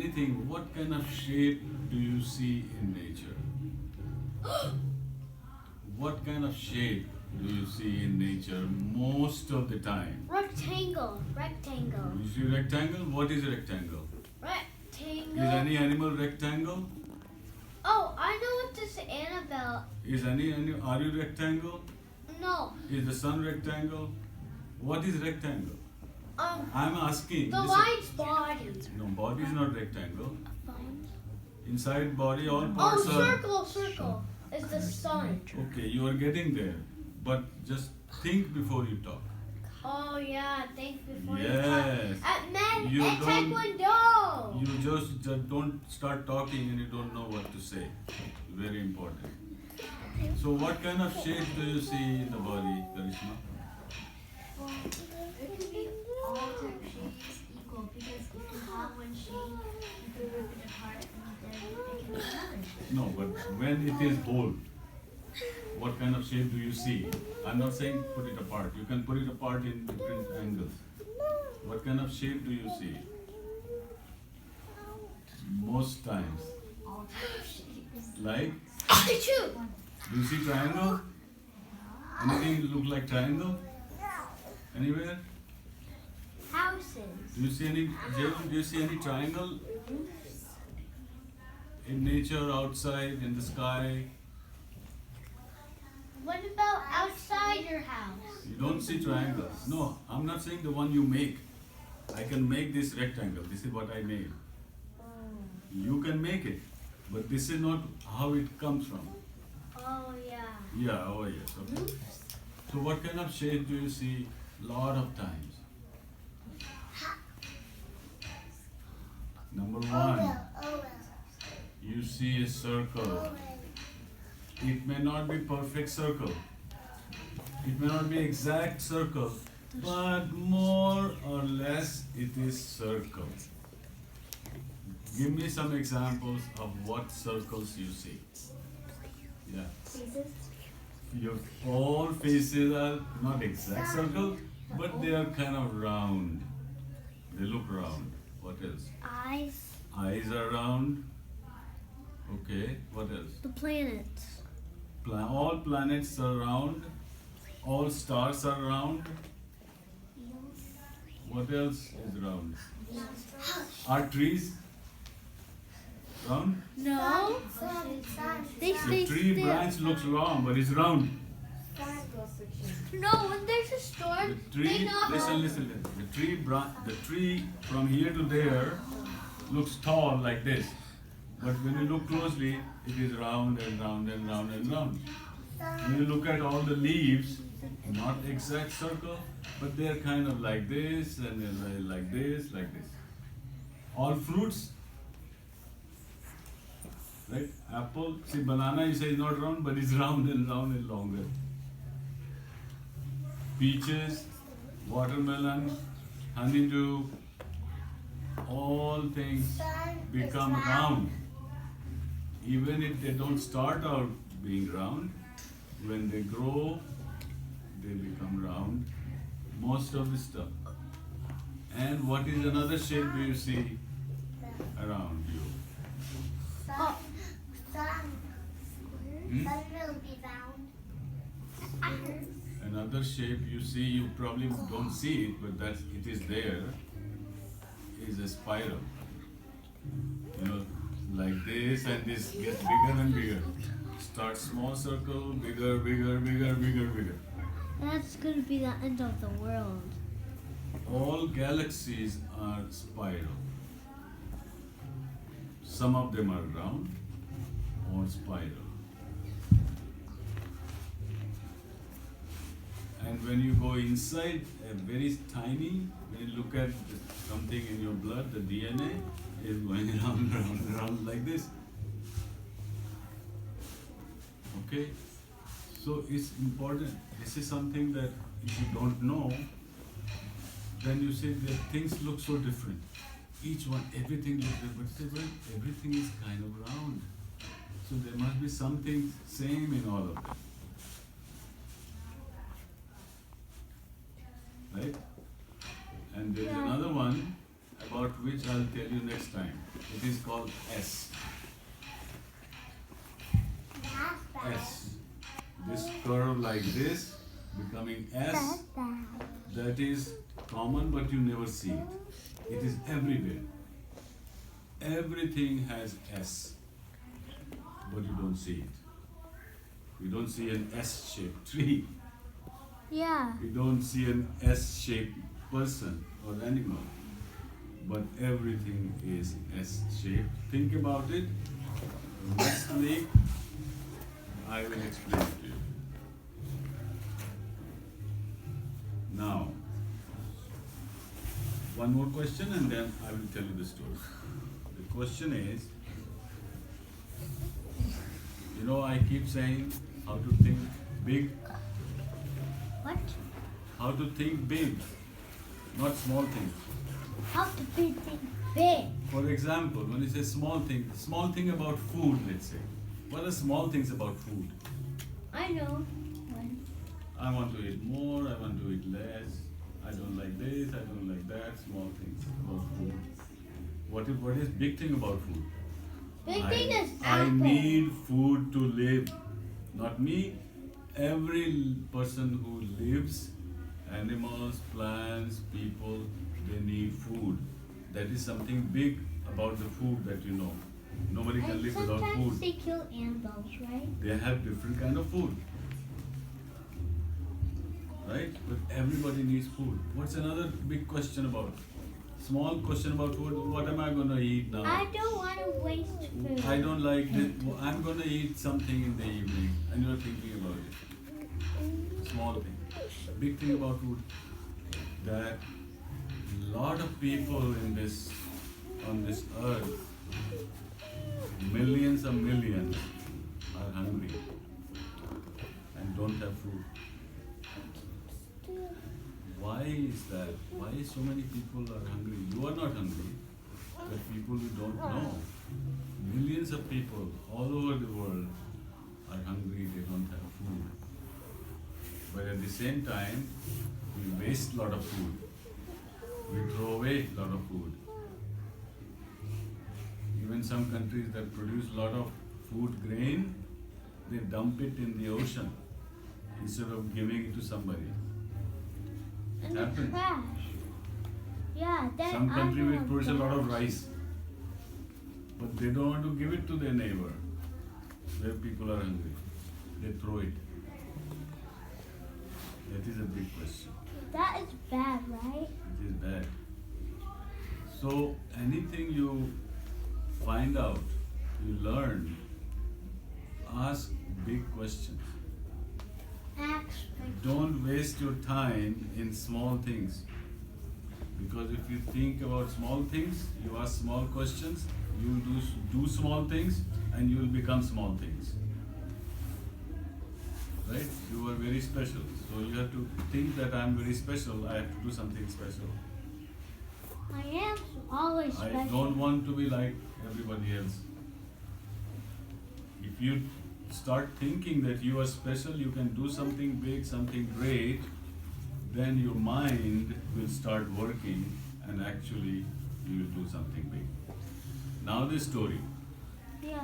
anything, what kind of shape do you see in nature? What kind of shape do you see in nature most of the time? Rectangle. Rectangle. You see rectangle? What is a rectangle? Rectangle. Is any animal rectangle? Oh, I know what this is Annabelle. Is any are you rectangle? No. Is the sun rectangle? What is rectangle? I'm asking. The Listen. light's body. No, body is not rectangle. Inside body, all Oh, parts are. circle, circle. It's the sun. Okay, you are getting there, but just think before you talk. Oh yeah, think before you Yes. talk. At men You and don't- taekwondo. You just don't start talking and you don't know what to say. Very important. So, what kind of shape do you see in the body, Karishma? It could be all type shapes equal because if you have one shape, you can rip it apart and then it can be another shape. No, but when it is whole, what kind of shape do you see? I'm not saying put it apart. You can put it apart in different angles. What kind of shape do you see? Most times. All type shapes. Like, Achoo! do you see triangle? Anything look like triangle? Anywhere? Houses. Do you see any, Jayvin, do you see any triangle? In nature, outside, in the sky? What about outside your house? You don't see triangles. No, I'm not saying the one you make. I can make this rectangle. This is what I made. You can make it, but this is not how it comes from. Oh yeah. Yeah, oh yes. Okay. So what kind of shape do you see lot of times? Number one, you see a circle. It may not be perfect circle. It may not be exact circle, but more or less it is circle. Give me some examples of what circles you see. Yeah. Faces. Your all faces are not exact circle, but they are kind of round. They look round. What else? Eyes. Eyes are round. Okay. What else? The planets. All planets are round. All stars are round. What else is round? Are trees round? No. They The stay tree still. branch looks long, but it's round. No, when there's a The storm, they tree, knock listen. The tree from here to there looks tall like this, but when you look closely, it is round and round and round and round. When you look at all the leaves, not exact circle, but they are kind of like this and then like this, like this. All fruits, right? Apple, see banana you say is not round, but it's round and longer. Peaches, watermelon, honeydew, all things become round. Even if they don't start out being round, when they grow, they become round. Most of the stuff. And what is another shape do you see around you? Oh. Hmm? Sun will be round. Another shape you see, you probably don't see it, but that it is there, is a spiral. You know, like this, and this gets bigger and bigger. Start small circle, bigger. That's gonna be the end of the world. All galaxies are spiral. Some of them are round or spiral. And when you go inside, a very tiny, when you look at something in your blood, the DNA is going round like this. Okay? So it's important. This is something that if you don't know, then you say that things look so different. Each one, everything looks different. Say, well, everything is kind of round. So there must be something same in all of them. Right? And there's another one, about which I'll tell you next time. It is called S. S. This curve like this becoming S. That is common, but you never see it. It is everywhere. Everything has S, but you don't see it. You don't see an S-shaped tree. Yeah. You don't see an S-shaped person or animal. But everything is S-shaped. Think about it. Next week, I will explain it to you. Now, one more question and then I will tell you the story. The question is, I keep saying how to think big. What? How to think big, not small things. How to be big? For example, when you say small thing about food, let's say. What are small things about food? I know. One. I want to eat more, I want to eat less. I don't like this, I don't like that. Small things about food. What is big thing about food? Big thing is I apple. need food to live. Not me. Every person who lives, animals, plants, people, they need food. That is something big about the food that you know. Nobody can And live without sometimes food. they kill animals, right? They have different kind of food. Right? But everybody needs food. What's another big question about? Small question about food. What am I going to eat now? I don't want to waste food. I don't like this. I'm going to eat something in the evening. And you're thinking about it. Small thing. Big thing about food. That lot of people on this earth, millions and millions, are hungry and don't have food. Why is that? Why so many people are hungry? You are not hungry, but people you don't know. Millions of people all over the world are hungry, they don't have food. But at the same time, we waste a lot of food. We throw away a lot of food. Even some countries that produce a lot of food grain, they dump it in the ocean instead of giving it to somebody. And the happens. trash. Yeah, that Some country I will know produce a lot of that. rice, but they don't want to give it to their neighbor where people are hungry. They throw it. That is a big question. That is bad, right? It is bad. So anything you find out, you learn, ask big questions. Don't waste your time in small things. Because if you think about small things, you ask small questions, you will do small things and you will become small things. Right? You are very special. So you have to think that I am very special, I have to do something special. I am always I special. don't want to be like everybody else. If you start thinking that you are special, you can do something big, something great, then your mind will start working and actually you will do something big. Now this story. Yeah.